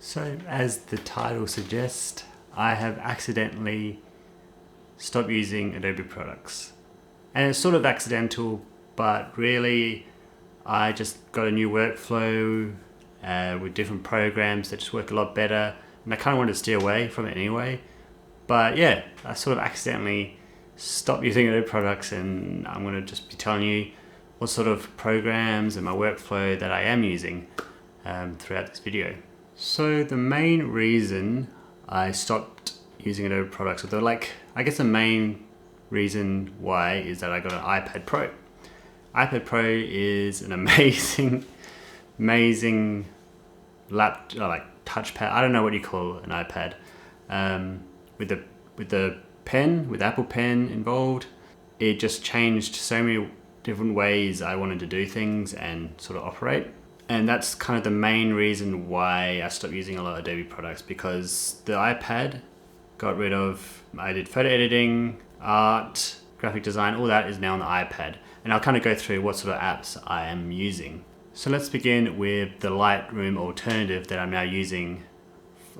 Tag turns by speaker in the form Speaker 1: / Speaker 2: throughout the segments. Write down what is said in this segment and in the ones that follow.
Speaker 1: So as the title suggests, I have accidentally stopped using Adobe products. And it's sort of accidental, but really I just got a new workflow with different programs that just work a lot better, and I kind of wanted to steer away from it anyway. But yeah, I sort of accidentally stopped using Adobe products, and I'm going to just be telling you what sort of programs and my workflow that I am using throughout this video. So the main reason I stopped using Adobe products, I guess the main reason why is that I got an iPad Pro. iPad Pro is an amazing touchpad. I don't know what you call an iPad. With the pen, with Apple Pen involved, it just changed so many different ways I wanted to do things and sort of operate. And that's kind of the main reason why I stopped using a lot of Adobe products, because the iPad got rid of, I did photo editing, art, graphic design, all that is now on the iPad. And I'll kind of go through what sort of apps I am using. So let's begin with the Lightroom alternative that I'm now using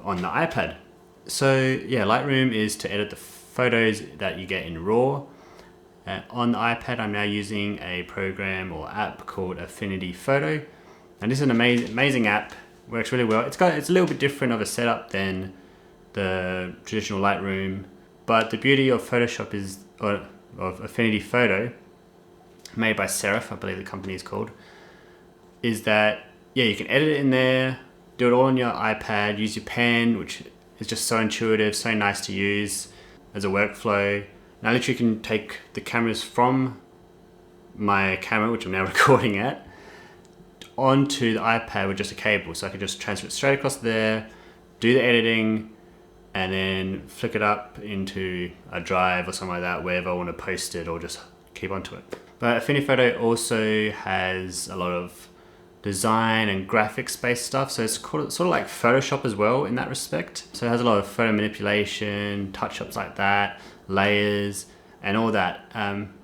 Speaker 1: on the iPad. So yeah, Lightroom is to edit the photos that you get in RAW. On the iPad, I'm now using a program or app called Affinity Photo. And this is an amazing app, works really well. It's a little bit different of a setup than the traditional Lightroom, but the beauty of Photoshop is, or of Affinity Photo, made by Serif, I believe the company is called, is that yeah, you can edit it in there, do it all on your iPad, use your pen, which is just so intuitive, so nice to use as a workflow. And I literally can take the cameras from my camera, which I'm now recording at, onto the iPad with just a cable. So I can just transfer it straight across there, do the editing, and then flick it up into a drive or something like that, wherever I want to post it or just keep onto it. But Affinity Photo also has a lot of design and graphics based stuff, so it's sort of like Photoshop as well in that respect. So it has a lot of photo manipulation, touch-ups like that, layers, and all that.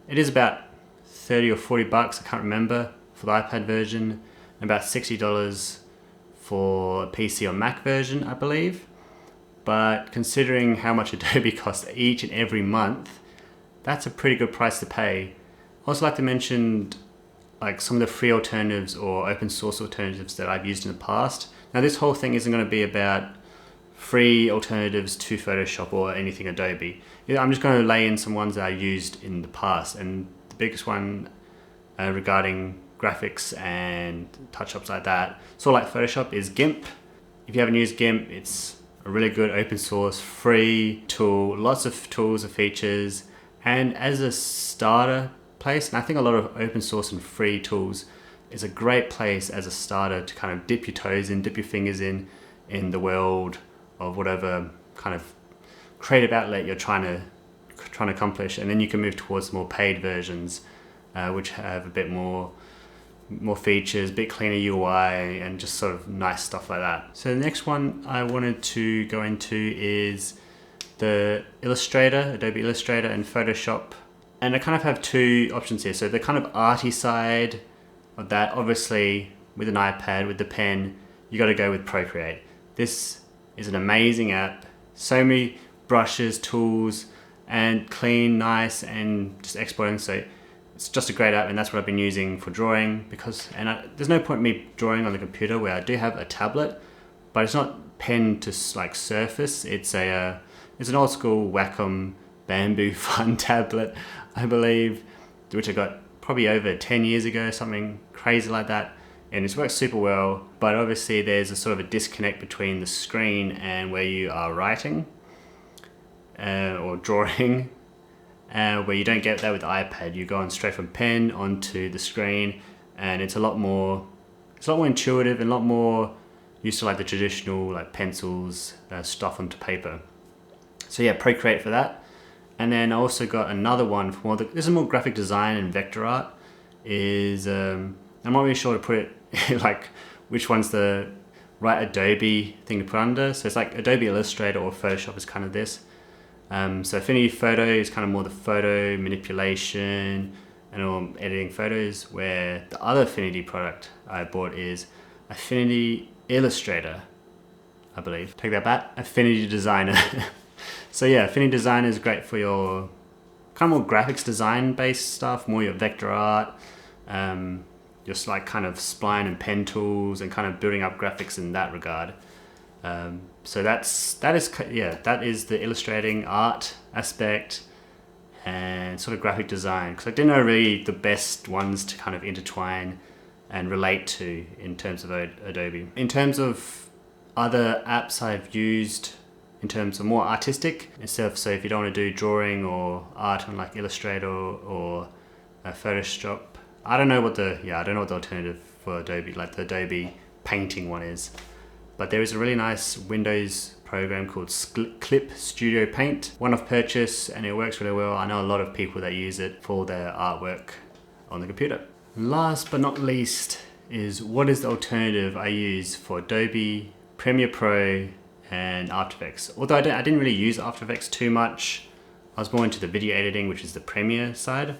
Speaker 1: It is about 30 or 40 bucks, I can't remember, for the iPad version, and about $60 for a PC or Mac version, I believe. But considering how much Adobe costs each and every month, that's a pretty good price to pay. I also like to mention like some of the free alternatives or open source alternatives that I've used in the past. Now this whole thing isn't going to be about free alternatives to Photoshop or anything Adobe. I'm just going to lay in some ones that I used in the past, and the biggest one regarding graphics and touch-ups like that, sort of like Photoshop, is GIMP. If you haven't used GIMP, it's a really good open source free tool, lots of tools and features, and as a starter place, and I think a lot of open source and free tools is a great place as a starter to kind of dip your toes in, dip your fingers in the world of whatever kind of creative outlet you're trying to accomplish, and then you can move towards more paid versions, which have a bit more features, a bit cleaner UI, and just sort of nice stuff like that. So the next one I wanted to go into is the Illustrator, Adobe Illustrator and Photoshop. And I kind of have two options here. So the kind of arty side of that, obviously with an iPad, with the pen, you got to go with Procreate. This is an amazing app. So many brushes, tools, and clean, nice, and just exporting. So it's just a great app, and that's what I've been using for drawing, because there's no point me drawing on the computer where I do have a tablet, but it's not pen to like surface. It's an old school Wacom bamboo fun tablet, I believe, which I got probably over 10 years ago, something crazy like that, and it's worked super well. But obviously there's a sort of a disconnect between the screen and where you are writing or drawing, where you don't get that with the iPad. You're going straight from pen onto the screen, and it's a lot more intuitive and a lot more used to like the traditional like pencils, stuff onto paper. So yeah, Procreate for that. And then I also got another one for this is more graphic design and vector art. I'm not really sure to put it like which one's the right Adobe thing to put under. So it's like Adobe Illustrator or Photoshop is kind of this. So Affinity Photo is kind of more the photo manipulation and editing photos, where the other Affinity product I bought is Affinity Illustrator. I believe. Take that back, Affinity Designer. So yeah, Affinity Designer is great for your kind of more graphics design based stuff, more your vector art, just like kind of spline and pen tools and kind of building up graphics in that regard. So that is the illustrating art aspect and sort of graphic design, because I didn't know really the best ones to kind of intertwine and relate to in terms of Adobe. In terms of other apps I've used in terms of more artistic instead of, so if you don't want to do drawing or art on like Illustrator or Photoshop, I don't know what the alternative for Adobe, like the Adobe painting one is, but there is a really nice Windows program called Clip Studio Paint, one-off purchase, and it works really well. I know a lot of people that use it for their artwork on the computer. Last but not least is what is the alternative I use for Adobe Premiere Pro and After Effects. Although I didn't really use After Effects too much, I was more into the video editing, which is the Premiere side.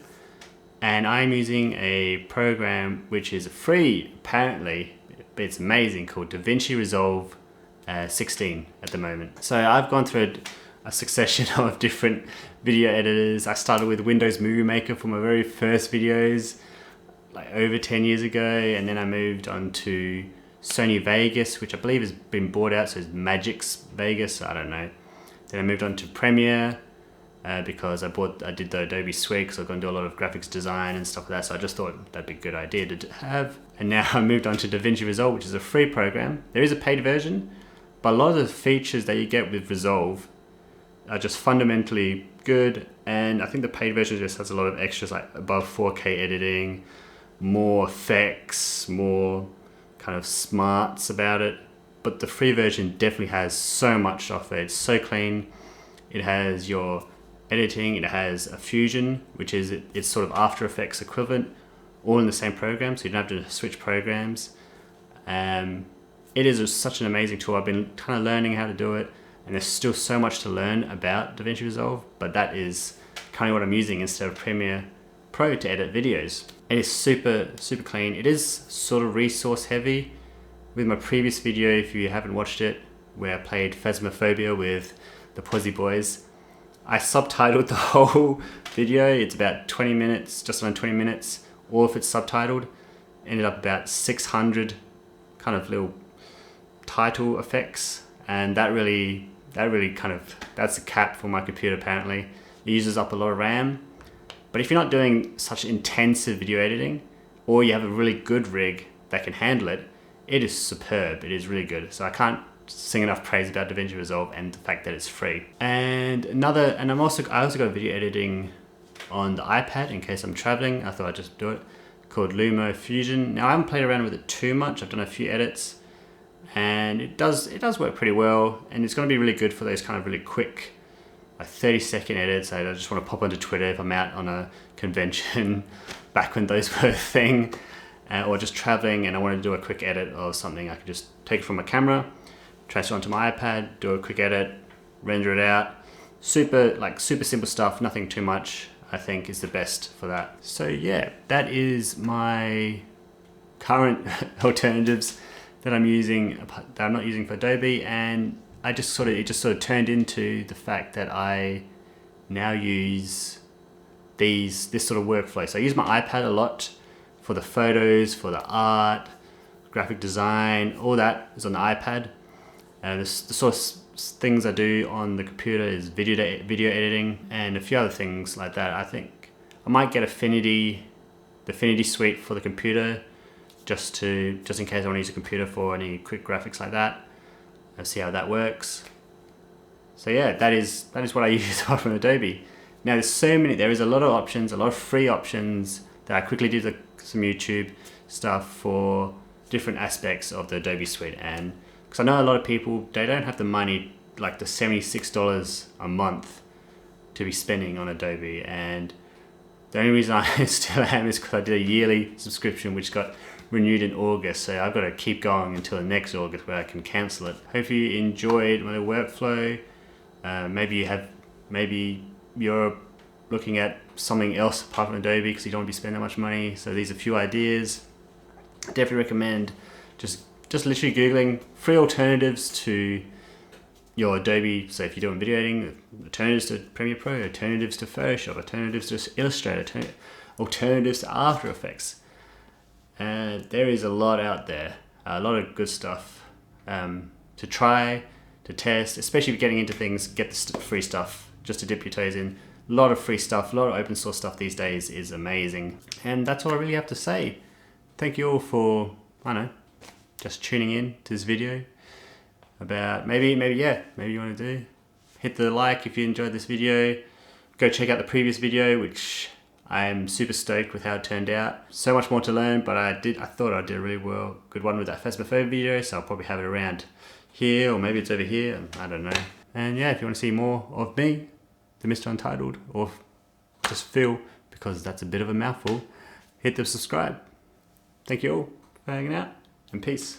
Speaker 1: And I'm using a program which is free, apparently, but it's amazing, called DaVinci Resolve 16 at the moment. So I've gone through a succession of different video editors. I started with Windows Movie Maker for my very first videos, like over 10 years ago, and then I moved on to Sony Vegas, which I believe has been bought out, so it's Magix Vegas, I don't know. Then I moved on to Premiere because I did the Adobe Suite, because I'm going to do a lot of graphics design and stuff like that, so I just thought that'd be a good idea to have. And now I moved on to DaVinci Resolve, which is a free program. There is a paid version, but a lot of the features that you get with Resolve are just fundamentally good, and I think the paid version just has a lot of extras like above 4K editing, more effects, more kind of smarts about it. But the free version definitely has so much of it. It's so clean. It has your editing, it has a Fusion, which is it's sort of After Effects equivalent, all in the same program, so you don't have to switch programs. It is such an amazing tool. I've been kind of learning how to do it, and there's still so much to learn about DaVinci Resolve, but that is kind of what I'm using instead of Premiere Pro to edit videos. It is super clean. It is sort of resource heavy. With my previous video, if you haven't watched it, where I played Phasmophobia with the Posy Boys, I subtitled the whole video. It's about 20 minutes, just around 20 minutes, or if it's subtitled, ended up about 600 kind of little title effects, and that's the cap for my computer apparently. It uses up a lot of RAM, but if you're not doing such intensive video editing, or you have a really good rig that can handle it, it is superb. It is really good. So I can't sing enough praise about DaVinci Resolve and the fact that it's free. And I also got video editing on the iPad in case I'm traveling. I thought I'd just do it, called Lumo Fusion. Now I haven't played around with it too much. I've done a few edits, and it does work pretty well, and it's going to be really good for those kind of really quick, like 30-second edits. I just want to pop onto Twitter if I'm out on a convention back when those were a thing, or just traveling and I want to do a quick edit or something. I can just take it from my camera, transfer it onto my iPad, do a quick edit, render it out. Super simple stuff, nothing too much, I think is the best for that. So yeah, that is my current alternatives that I'm using, that I'm not using for Adobe, and it just sort of turned into the fact that I now use this sort of workflow. So I use my iPad a lot for the photos, for the art, graphic design, all that is on the iPad. The sort of things I do on the computer is video editing and a few other things like that. I think I might get the Affinity Suite for the computer, just in case I want to use a computer for any quick graphics like that. I'll see how that works. So yeah, that is what I use from Adobe. Now there is a lot of options, a lot of free options that I quickly did some YouTube stuff for different aspects of the Adobe Suite, and because I know a lot of people, they don't have the money, like the $76 a month to be spending on Adobe, and the only reason I still am is because I did a yearly subscription which got renewed in August, so I've got to keep going until the next August where I can cancel it. Hope you enjoyed my workflow. Maybe you're looking at something else apart from Adobe because you don't want to be spending that much money. So these are a few ideas. I definitely recommend just just literally Googling free alternatives to your Adobe. So if you're doing video editing, alternatives to Premiere Pro, alternatives to Photoshop, alternatives to Illustrator, alternatives to After Effects. There is a lot out there, a lot of good stuff to try, to test, especially if you're getting into things. Get the free stuff just to dip your toes in. A lot of free stuff, a lot of open source stuff these days is amazing. And that's all I really have to say. Thank you all for, I don't know, just tuning in to this video about maybe you want to do. Hit the like if you enjoyed this video. Go check out the previous video, which I am super stoked with how it turned out. So much more to learn, but I thought I did a really good one with that Phasmophobia video, so I'll probably have it around here, or maybe it's over here, I don't know. And yeah, if you want to see more of me, the Mr. Untitled, or just Phil, because that's a bit of a mouthful, hit the subscribe. Thank you all for hanging out, and peace.